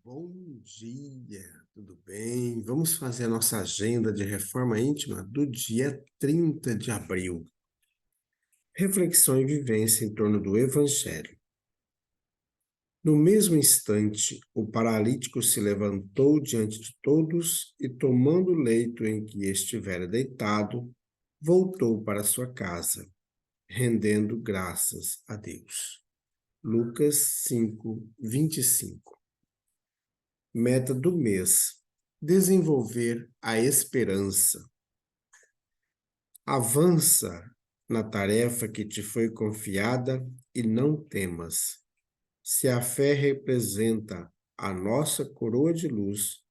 Bom dia, tudo bem? Vamos fazer a nossa agenda de reforma íntima do dia 30 de abril. Reflexão e vivência em torno do Evangelho. No mesmo instante, o paralítico se levantou diante de todos e, tomando o leito em que estivera deitado, voltou para sua casa, rendendo graças a Deus. Lucas 5, 25. Meta do mês: desenvolver a esperança. Avança na tarefa que te foi confiada e não temas. Se a fé representa a nossa coroa de luz,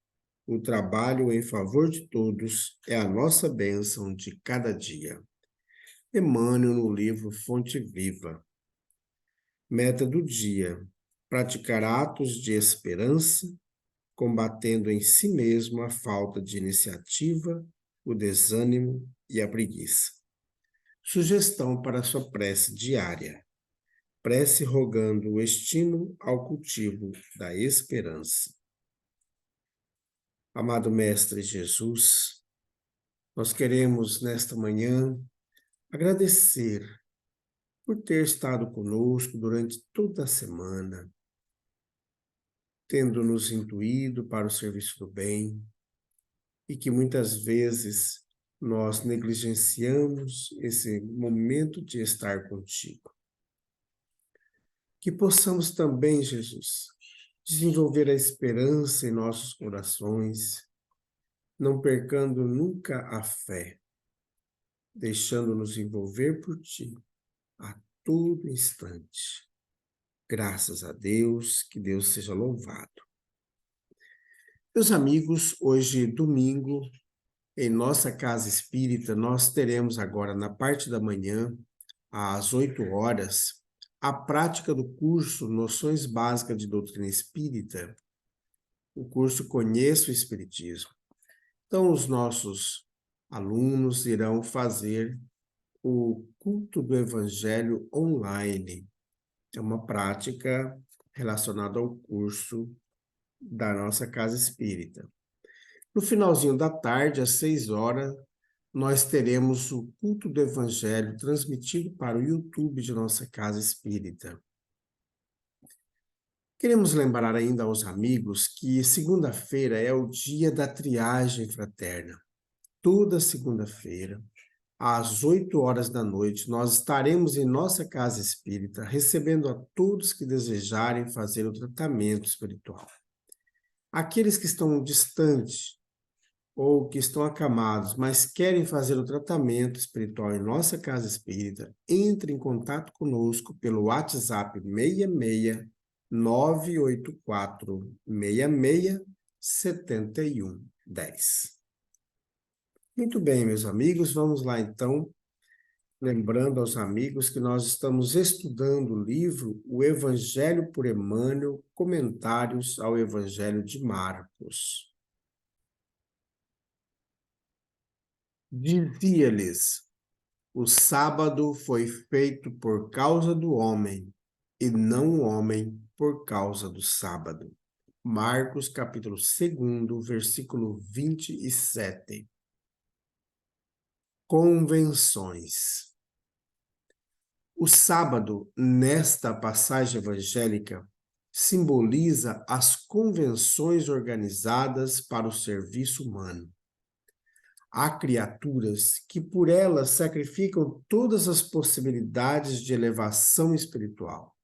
o trabalho em favor de todos é a nossa bênção de cada dia. Emmanuel, no livro Fonte Viva. Meta do dia: praticar atos de esperança, combatendo em si mesmo a falta de iniciativa, o desânimo e a preguiça. Sugestão para sua prece diária: prece rogando o estímulo ao cultivo da esperança. Amado Mestre Jesus, nós queremos nesta manhã agradecer por ter estado conosco durante toda a semana, tendo nos intuído para o serviço do bem, e que muitas vezes nós negligenciamos esse momento de estar contigo. Que possamos também, Jesus, desenvolver a esperança em nossos corações, não percando nunca a fé, deixando-nos envolver por Ti a todo instante. Graças a Deus, que Deus seja louvado. Meus amigos, hoje, domingo, em nossa casa espírita, nós teremos agora, na parte da manhã, às 8 horas, a prática do curso Noções Básicas de Doutrina Espírita, o curso Conheça o Espiritismo. Então, os nossos alunos irão fazer o culto do Evangelho online. É uma prática relacionada ao curso da nossa casa espírita. No finalzinho da tarde, às 6 horas, nós teremos o culto do Evangelho transmitido para o YouTube de nossa casa espírita. Queremos lembrar ainda aos amigos que segunda-feira é o dia da triagem fraterna. Toda segunda-feira, às 8 horas da noite, nós estaremos em nossa casa espírita recebendo a todos que desejarem fazer o tratamento espiritual. Aqueles que estão distantes ou que estão acamados, mas querem fazer o tratamento espiritual em nossa casa espírita, entre em contato conosco pelo WhatsApp 66 984 66 71 10. Muito bem, meus amigos, vamos lá então, lembrando aos amigos que nós estamos estudando o livro O Evangelho por Emmanuel, Comentários ao Evangelho de Marcos. Dizia-lhes: o sábado foi feito por causa do homem, e não o homem por causa do sábado. Marcos, capítulo 2, versículo 27. Convenções. O sábado, nesta passagem evangélica, simboliza as convenções organizadas para o serviço humano. Há criaturas que por elas sacrificam todas as possibilidades de elevação espiritual.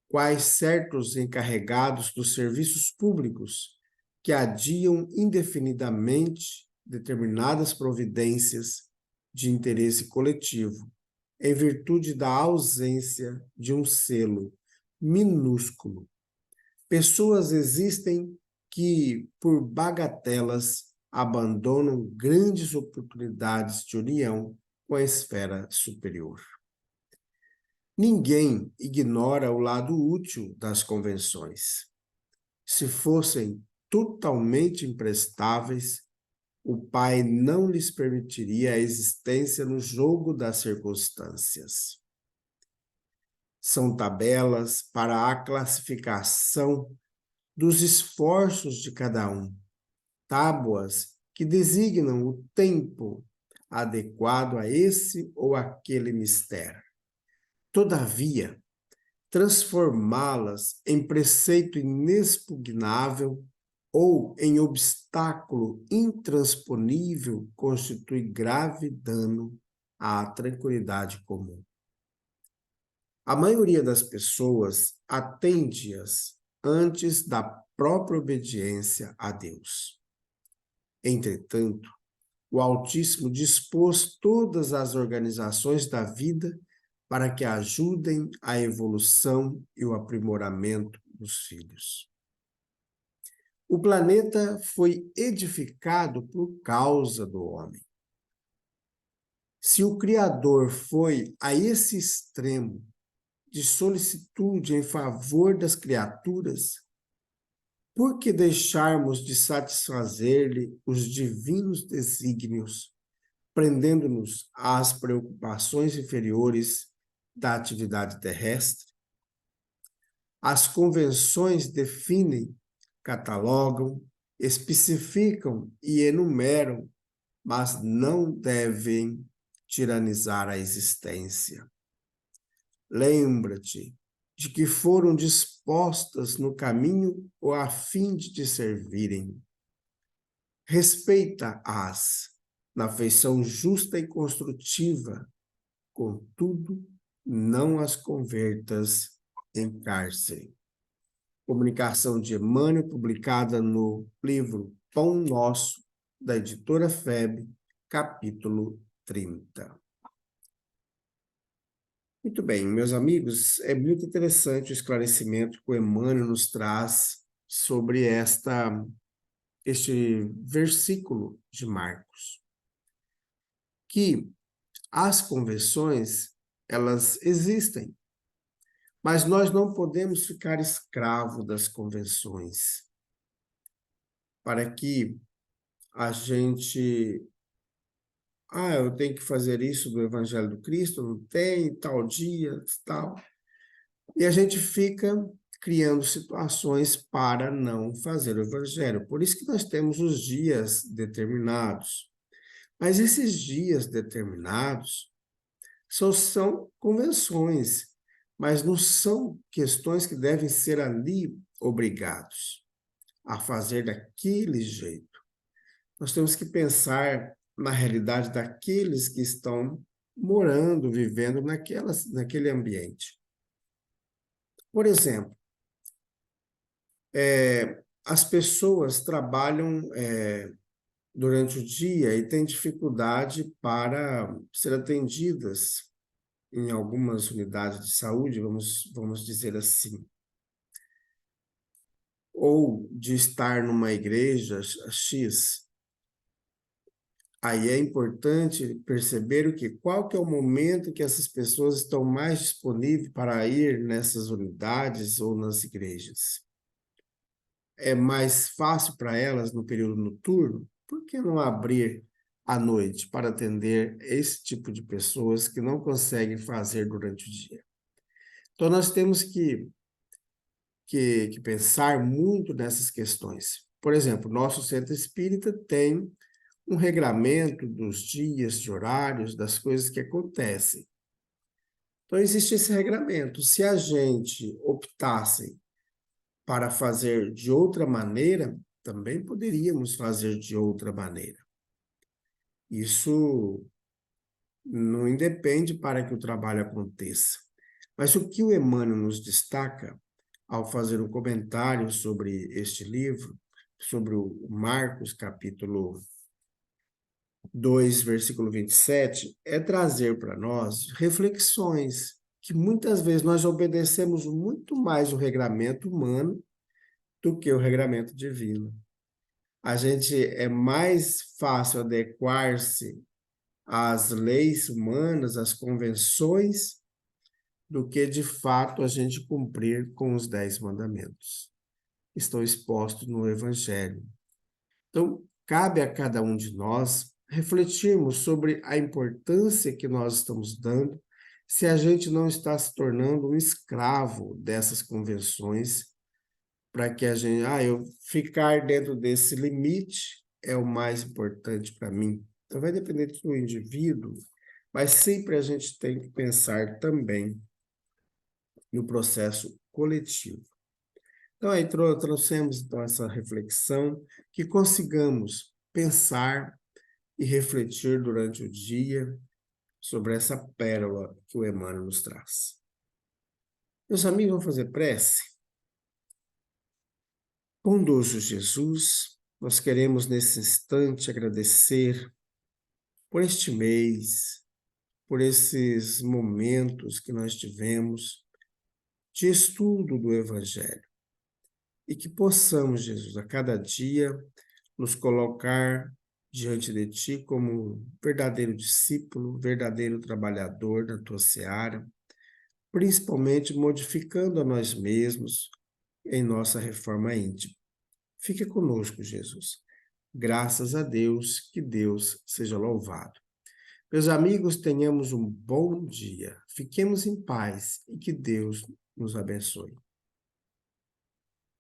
Quais certos encarregados dos serviços públicos que adiam indefinidamente determinadas providências de interesse coletivo, em virtude da ausência de um selo minúsculo. Pessoas existem que, por bagatelas, abandonam grandes oportunidades de união com a esfera superior. Ninguém ignora o lado útil das convenções. Se fossem totalmente imprestáveis, o Pai não lhes permitiria a existência no jogo das circunstâncias. São tabelas para a classificação dos esforços de cada um, tábuas que designam o tempo adequado a esse ou aquele mistério. Todavia, transformá-las em preceito inexpugnável ou em obstáculo intransponível constitui grave dano à tranquilidade comum. A maioria das pessoas atende-as antes da própria obediência a Deus. Entretanto, o Altíssimo dispôs todas as organizações da vida para que ajudem a evolução e o aprimoramento dos filhos. O planeta foi edificado por causa do homem. Se o Criador foi a esse extremo de solicitude em favor das criaturas, por que deixarmos de satisfazer-lhe os divinos desígnios, prendendo-nos às preocupações inferiores da atividade terrestre? As convenções definem, catalogam, especificam e enumeram, mas não devem tiranizar a existência. Lembra-te de que foram dispostas no caminho ou a fim de te servirem. Respeita-as na feição justa e construtiva, contudo, não as convertas em cárcere. Comunicação de Emmanuel, publicada no livro Pão Nosso, da editora FEB, capítulo 30. Muito bem, meus amigos, é muito interessante o esclarecimento que o Emmanuel nos traz sobre este versículo de Marcos, que as convenções, elas existem, mas nós não podemos ficar escravos das convenções, para que a gente... eu tenho que fazer isso do Evangelho do Cristo, não tem, tal dia, tal. E a gente fica criando situações para não fazer o Evangelho. Por isso que nós temos os dias determinados. Mas esses dias determinados são convenções, mas não são questões que devem ser ali obrigados a fazer daquele jeito. Nós temos que pensar na realidade daqueles que estão morando, vivendo naquele ambiente. Por exemplo, as pessoas trabalham durante o dia e têm dificuldade para ser atendidas em algumas unidades de saúde, vamos dizer assim, ou de estar numa igreja X. Aí é importante perceber qual que é o momento que essas pessoas estão mais disponíveis para ir nessas unidades ou nas igrejas. É mais fácil para elas no período noturno? Por que não abrir à noite para atender esse tipo de pessoas que não conseguem fazer durante o dia? Então, nós temos que pensar muito nessas questões. Por exemplo, nosso centro espírita tem um regramento dos dias, de horários, das coisas que acontecem. Então, existe esse regramento. Se a gente optasse para fazer de outra maneira, também poderíamos fazer de outra maneira. Isso não independe para que o trabalho aconteça. Mas o que o Emmanuel nos destaca, ao fazer um comentário sobre este livro, sobre o Marcos, capítulo 2, versículo 27, é trazer para nós reflexões que muitas vezes nós obedecemos muito mais o regramento humano do que o regramento divino. A gente é mais fácil adequar-se às leis humanas, às convenções, do que de fato a gente cumprir com os 10 mandamentos. Estão expostos no Evangelho. Então, cabe a cada um de nós refletirmos sobre a importância que nós estamos dando, se a gente não está se tornando um escravo dessas convenções para que a gente, eu ficar dentro desse limite é o mais importante para mim. Então vai depender do indivíduo, mas sempre a gente tem que pensar também no processo coletivo. Então aí trouxemos então essa reflexão, que consigamos pensar e refletir durante o dia sobre essa pérola que o Emmanuel nos traz. Meus amigos, vamos fazer prece? Bondoso Jesus, nós queremos nesse instante agradecer por este mês, por esses momentos que nós tivemos de estudo do Evangelho. E que possamos, Jesus, a cada dia nos colocar diante de Ti como um verdadeiro discípulo, verdadeiro trabalhador da Tua seara, principalmente modificando a nós mesmos em nossa reforma íntima. Fique conosco, Jesus. Graças a Deus, que Deus seja louvado. Meus amigos, tenhamos um bom dia. Fiquemos em paz e que Deus nos abençoe.